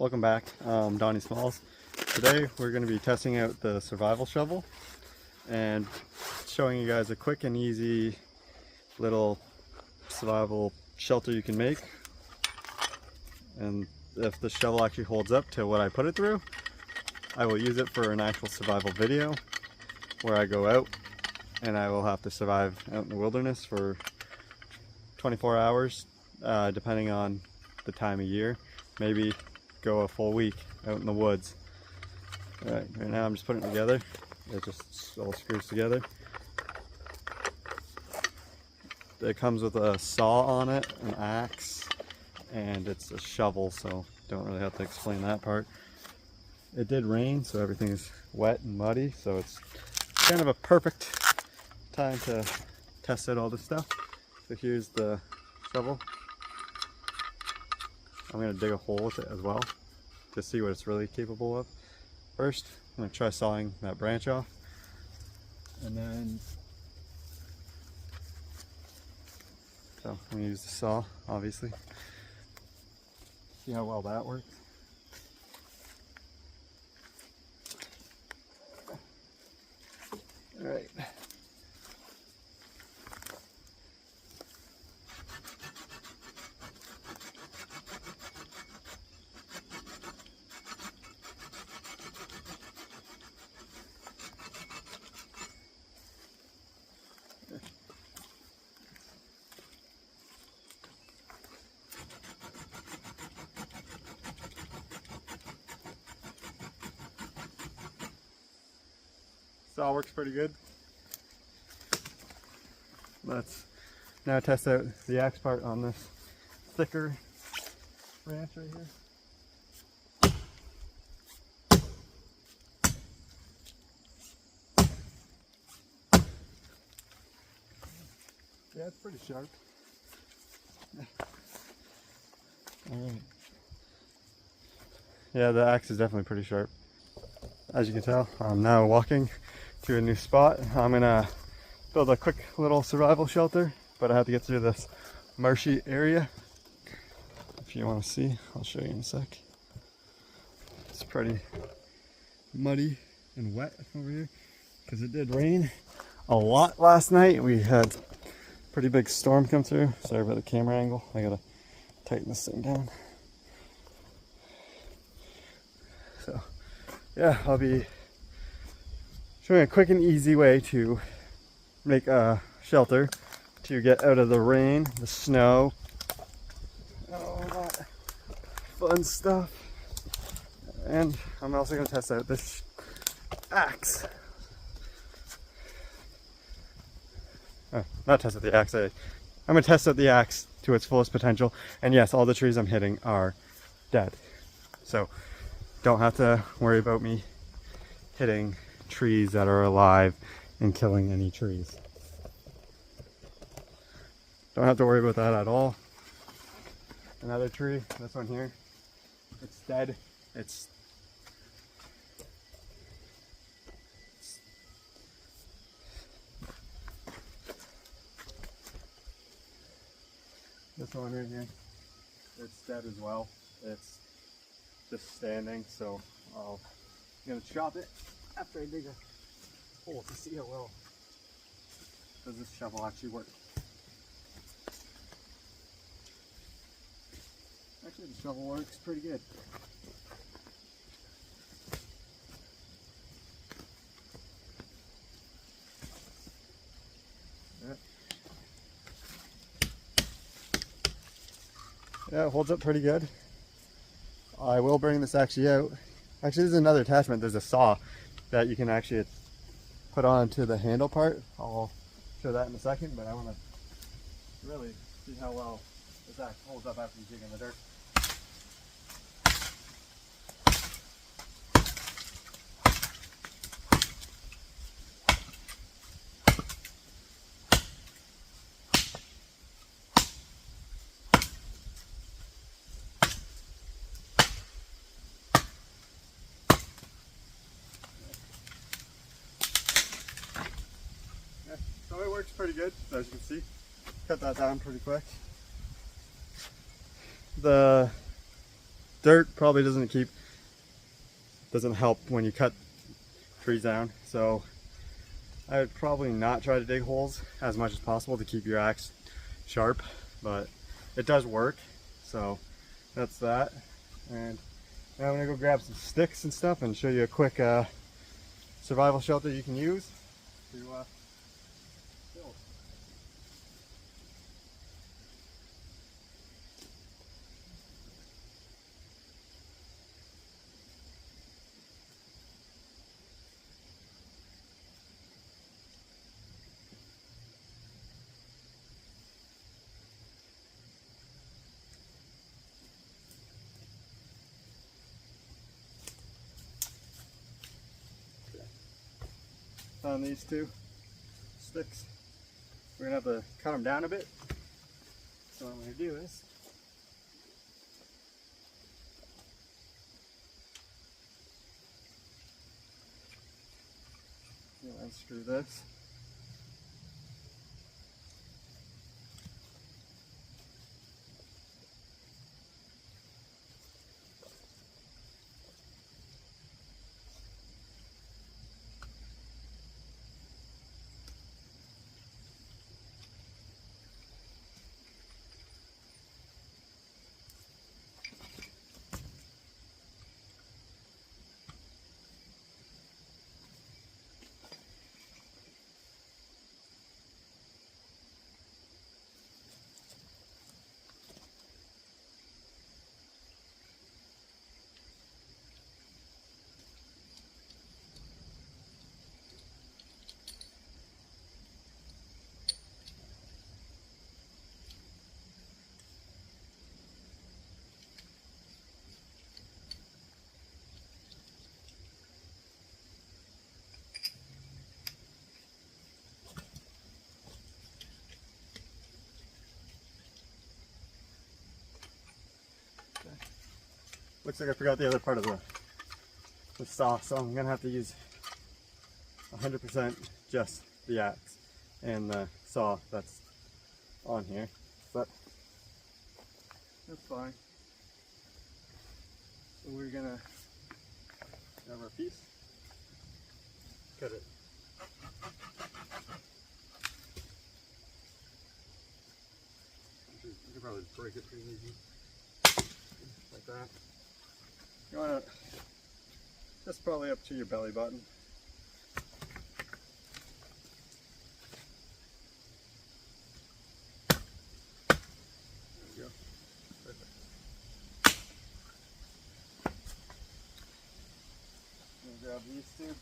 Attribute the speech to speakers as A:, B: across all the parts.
A: Welcome back, Donnie Smalls. Today we're going to be testing out the survival shovel and showing you guys a quick and easy little survival shelter you can make. And if the shovel actually holds up to what I put it through, I will use it for an actual survival video where I go out and I will have to survive out in the wilderness for 24 hours, depending on the time of year. Maybe go a full week out in the woods. Right now I'm just putting it together. It just all screws together. It comes with a saw on it, an axe, and it's a shovel, so don't really have to explain that part. It did rain, so everything is wet and muddy, so it's kind of a perfect time to test out all this stuff. So here's the shovel. I'm going to dig a hole with it as well to see what it's really capable of. First, I'm going to try sawing that branch off, and then so I'm going to use the saw, obviously. See how well that works. All right. Saw works pretty good. Let's now test out the axe part on this thicker branch right here. Yeah, it's pretty sharp. Alright. Yeah, the axe is definitely pretty sharp. As you can tell, I'm now walking to a new spot. I'm gonna build a quick little survival shelter, but I have to get through this marshy area. If you want to see, I'll show you in a sec. It's pretty muddy and wet over here because it did rain a lot last night. We had a pretty big storm come through. Sorry about the camera angle. I gotta tighten this thing down. So yeah, I'll be showing a quick and easy way to make a shelter to get out of the rain, the snow, all that fun stuff. And I'm also going to test out this axe. Not test out the axe, I'm going to test out the axe to its fullest potential. And yes, all the trees I'm hitting are dead. So don't have to worry about me hitting trees that are alive and killing any trees. Don't have to worry about that at all. Another tree, this one here, it's dead. It's this one right here, it's dead as well. It's just standing, so I'm gonna chop it after I dig a hole to see how well does this shovel actually work. Actually, the shovel works pretty good. Yeah, it holds up pretty good. I will bring this actually out. Actually, there's another attachment. There's a saw that you can actually put onto the handle part. I'll show that in a second, but I want to really see how well this axe holds up after you dig in the dirt. So it works pretty good, as you can see. Cut that down pretty quick. The dirt probably doesn't help when you cut trees down. So I would probably not try to dig holes as much as possible to keep your axe sharp, but it does work. So that's that. And now I'm gonna go grab some sticks and stuff and show you a quick survival shelter you can use to build. Found these two sticks. We're gonna have to cut them down a bit. So what I'm gonna do is unscrew this. Looks like I forgot the other part of the saw, so I'm gonna have to use 100% just the axe and the saw that's on here, but that's fine. So we're gonna grab our piece, cut it. You can probably break it pretty easy, like that. You want to, that's probably up to your belly button. There we go. Perfect. I'm going to grab these two.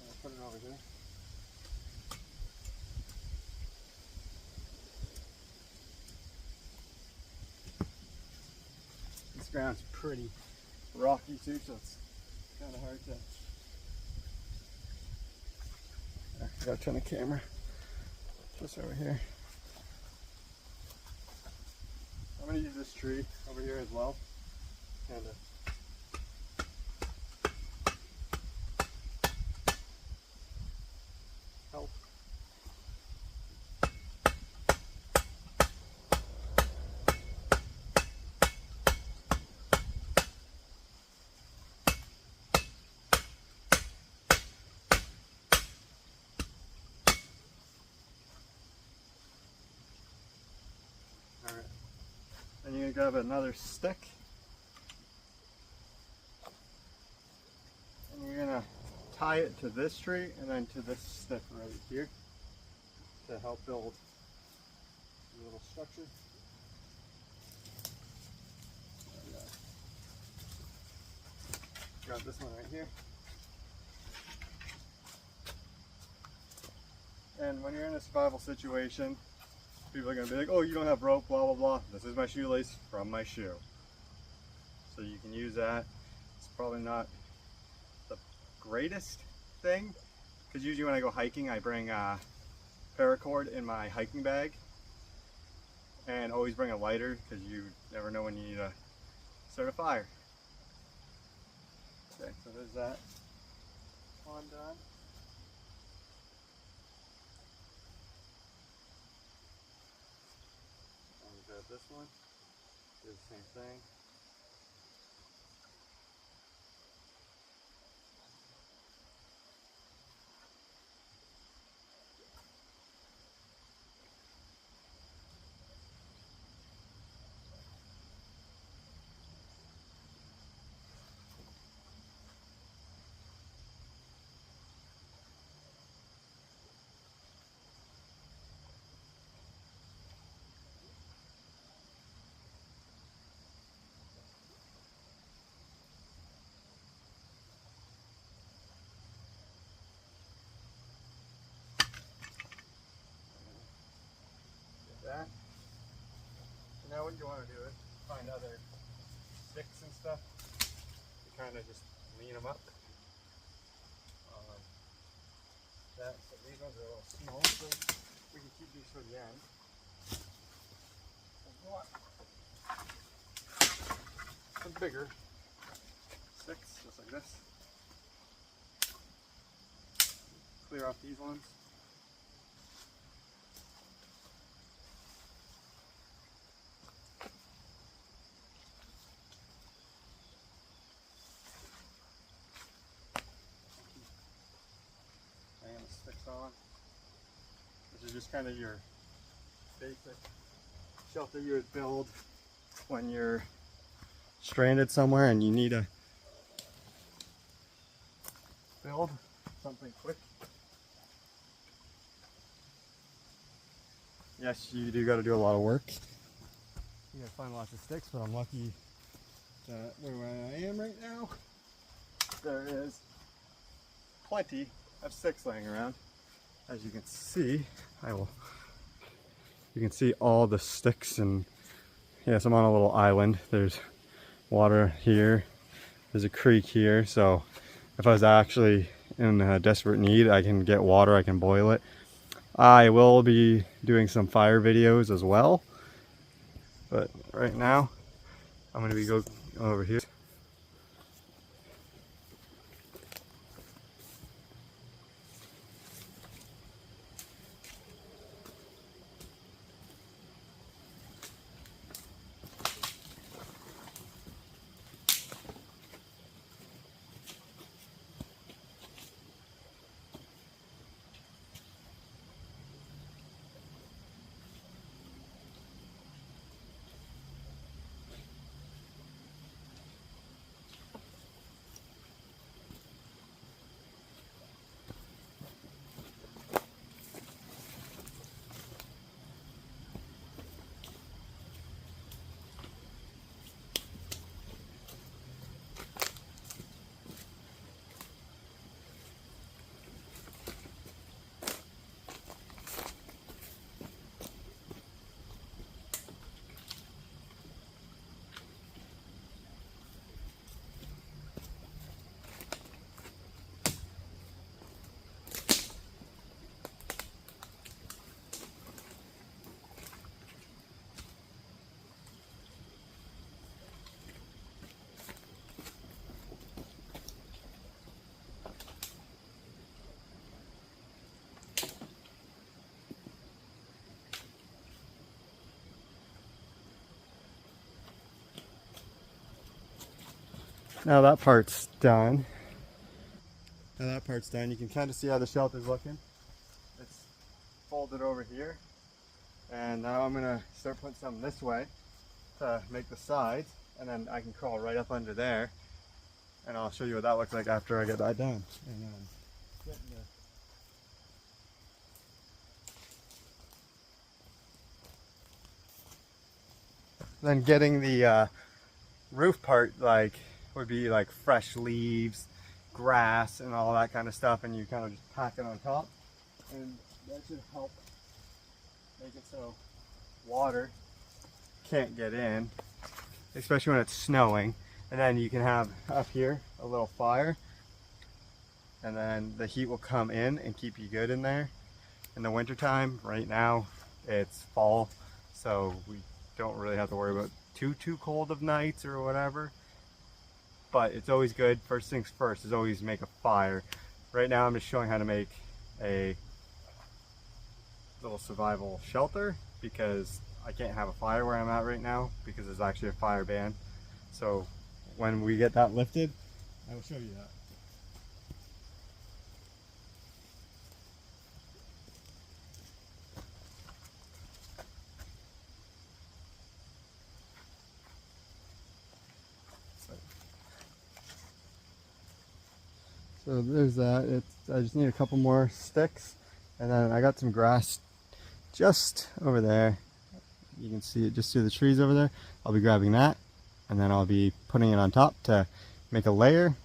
A: I'll put it over here. This ground's pretty rocky too, so it's kind of hard to. I gotta turn the camera just over here. I'm gonna use this tree over here as well. Kind of. Help. Alright. Then you're gonna grab another stick. And you're gonna tie it to this tree and then to this stick right here to help build a little structure. And, grab this one right here. And when you're in a survival situation, people are going to be like, oh, you don't have rope, blah, blah, blah. This is my shoelace from my shoe. So you can use that. It's probably not the greatest thing, because usually when I go hiking, I bring paracord in my hiking bag. And always bring a lighter, because you never know when you need to start a fire. Okay, so there's that one done. Grab this one, do the same thing. what you want to do is find other sticks and stuff. You kind of just lean them up. So these ones are a little small, so we can keep these for the end. Some bigger sticks, just like this. Clear off these ones. And the sticks on. This is just kind of your basic shelter you would build when you're stranded somewhere and you need to build something quick. Yes, you do got to do a lot of work. You gotta find lots of sticks, but I'm lucky that where I am right now, there is plenty of sticks laying around. As you can see, you can see all the sticks, and yes, I'm on a little island. There's water here, there's a creek here, so if I was actually in desperate need, I can get water, I can boil it. I will be doing some fire videos as well, but right now I'm going to be going over here. Now that part's done. You can kind of see how the shelter's looking. It's folded over here. And now I'm gonna start putting some this way to make the sides, and then I can crawl right up under there. And I'll show you what that looks like after I get that done. And then getting the roof part would be like fresh leaves, grass, and all that kind of stuff, and you kind of just pack it on top, and that should help make it so water can't get in, especially when it's snowing. And then you can have up here a little fire, and then the heat will come in and keep you good in there. In the winter time, right now it's fall, so we don't really have to worry about too cold of nights or whatever. But it's always good, first things first, is always make a fire. Right now I'm just showing how to make a little survival shelter, because I can't have a fire where I'm at right now because there's actually a fire ban. So when we get that lifted, I will show you that. So there's that. I just need a couple more sticks, and then I got some grass just over there. You can see it just through the trees over there. I'll be grabbing that, and then I'll be putting it on top to make a layer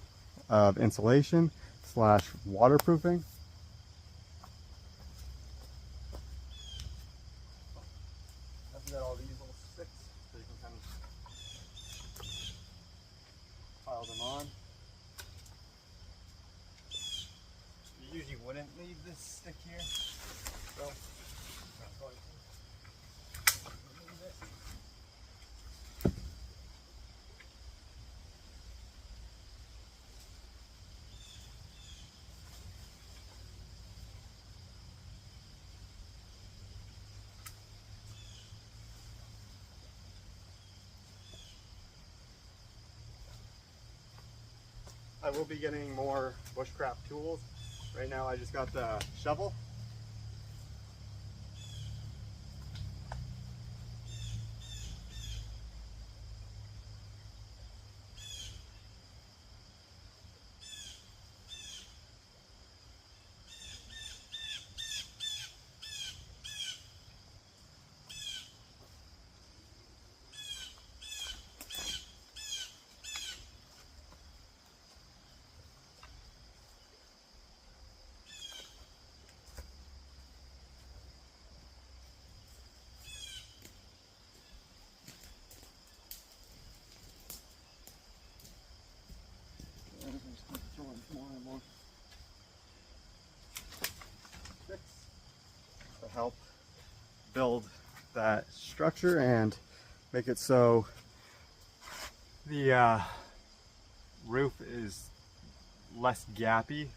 A: of insulation / waterproofing. I've got all these little sticks to this stick here. So, not going to. Move it. I will be getting more bushcraft tools. Right now I just got the shovel. To help build that structure and make it so the roof is less gappy,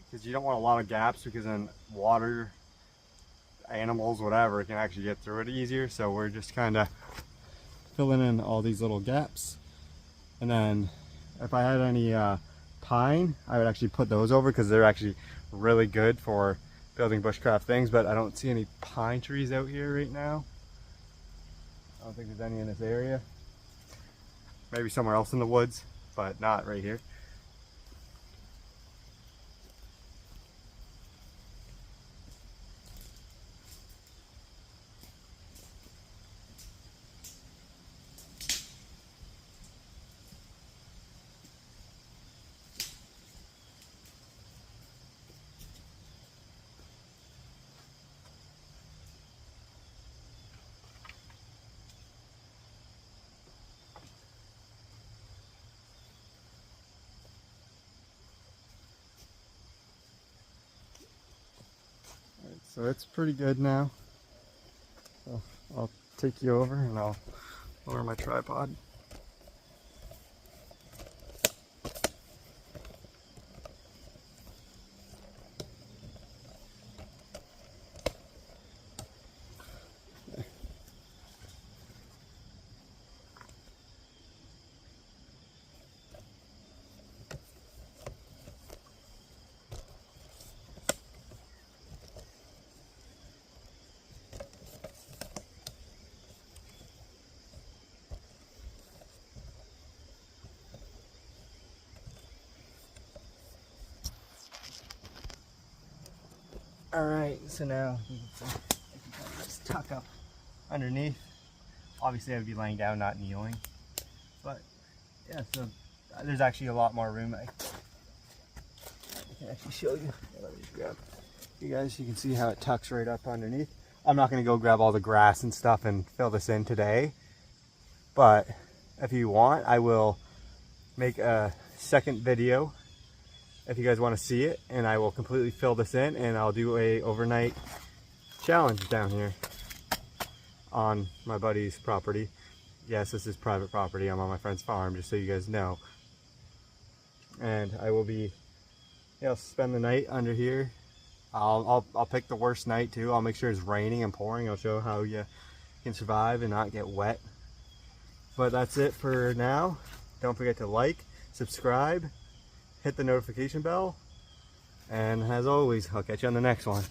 A: because you don't want a lot of gaps, because then water, animals, whatever, can actually get through it easier. So we're just kind of filling in all these little gaps, and then if I had any pine, I would actually put those over, because they're actually really good for building bushcraft things. But I don't see any pine trees out here right now. I don't think there's any in this area. Maybe somewhere else in the woods, but not right here. So it's pretty good now. So I'll take you over and I'll lower my tripod. Alright, so now I can kind of just tuck up underneath. Obviously I would be laying down, not kneeling. But yeah, so there's actually a lot more room. I can actually show you. Let me just grab you guys, you can see how it tucks right up underneath. I'm not going to go grab all the grass and stuff and fill this in today. But if you want, I will make a second video if you guys want to see it, and I will completely fill this in, and I'll do a overnight challenge down here on my buddy's property. Yes, this is private property. I'm on my friend's farm, just so you guys know. And I will be, spend the night under here. I'll pick the worst night too. I'll make sure it's raining and pouring. I'll show how you can survive and not get wet. But that's it for now. Don't forget to like, subscribe, hit the notification bell, and as always, I'll catch you on the next one.